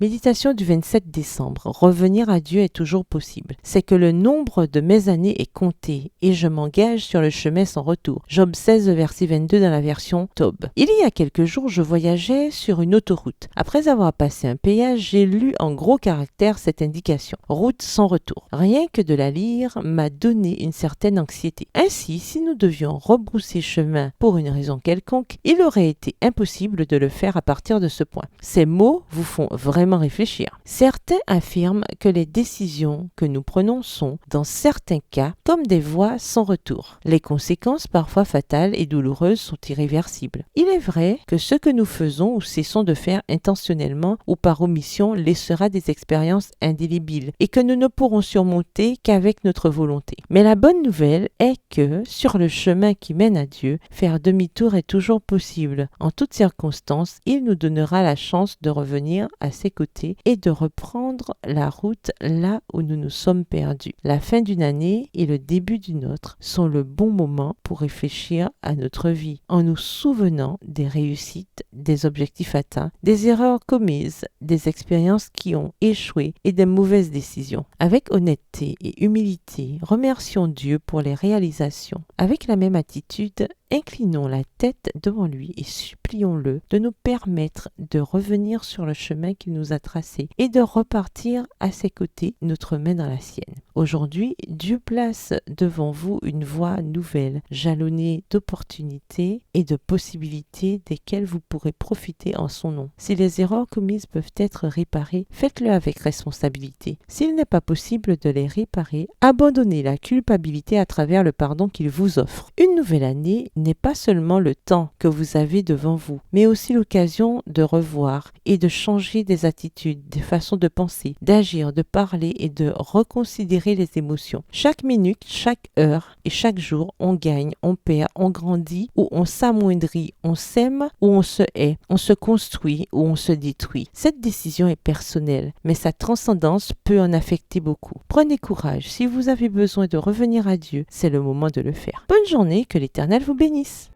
Méditation du 27 décembre. Revenir à Dieu est toujours possible. C'est que le nombre de mes années est compté et je m'engage sur le chemin sans retour. Job 16, verset 22 dans la version Tob. Il y a quelques jours, je voyageais sur une autoroute. Après avoir passé un péage, j'ai lu en gros caractères cette indication. Route sans retour. Rien que de la lire m'a donné une certaine anxiété. Ainsi, si nous devions rebrousser chemin pour une raison quelconque, il aurait été impossible de le faire à partir de ce point. Ces mots vous font vraiment réfléchir. Certains affirment que les décisions que nous prenons sont, dans certains cas, comme des voies sans retour. Les conséquences, parfois fatales et douloureuses, sont irréversibles. Il est vrai que ce que nous faisons ou cessons de faire intentionnellement ou par omission laissera des expériences indélébiles et que nous ne pourrons surmonter qu'avec notre volonté. Mais la bonne nouvelle est que, sur le chemin qui mène à Dieu, faire demi-tour est toujours possible. En toutes circonstances, il nous donnera la chance de revenir à ses côtés et de reprendre la route là où nous nous sommes perdus. La fin d'une année et le début d'une autre sont le bon moment pour réfléchir à notre vie, en nous souvenant des réussites, des objectifs atteints, des erreurs commises, des expériences qui ont échoué et des mauvaises décisions. Avec honnêteté et humilité, remercions Dieu pour les réalisations. Avec la même attitude, inclinons la tête devant lui et supplions-le de nous permettre de revenir sur le chemin qu'il nous a tracé et de repartir à ses côtés, notre main dans la sienne. Aujourd'hui, Dieu place devant vous une voie nouvelle, jalonnée d'opportunités et de possibilités desquelles vous pourrez profiter en son nom. Si les erreurs commises peuvent être réparées, faites-le avec responsabilité. S'il n'est pas possible de les réparer, abandonnez la culpabilité à travers le pardon qu'il vous offre. Une nouvelle année n'est pas seulement le temps que vous avez devant vous, mais aussi l'occasion de revoir et de changer des attitudes, des façons de penser, d'agir, de parler et de reconsidérer les émotions. Chaque minute, chaque heure et chaque jour, on gagne, on perd, on grandit ou on s'amoindrit, on s'aime ou on se hait, on se construit ou on se détruit. Cette décision est personnelle, mais sa transcendance peut en affecter beaucoup. Prenez courage, si vous avez besoin de revenir à Dieu, c'est le moment de le faire. Bonne journée, que l'Éternel vous bénisse.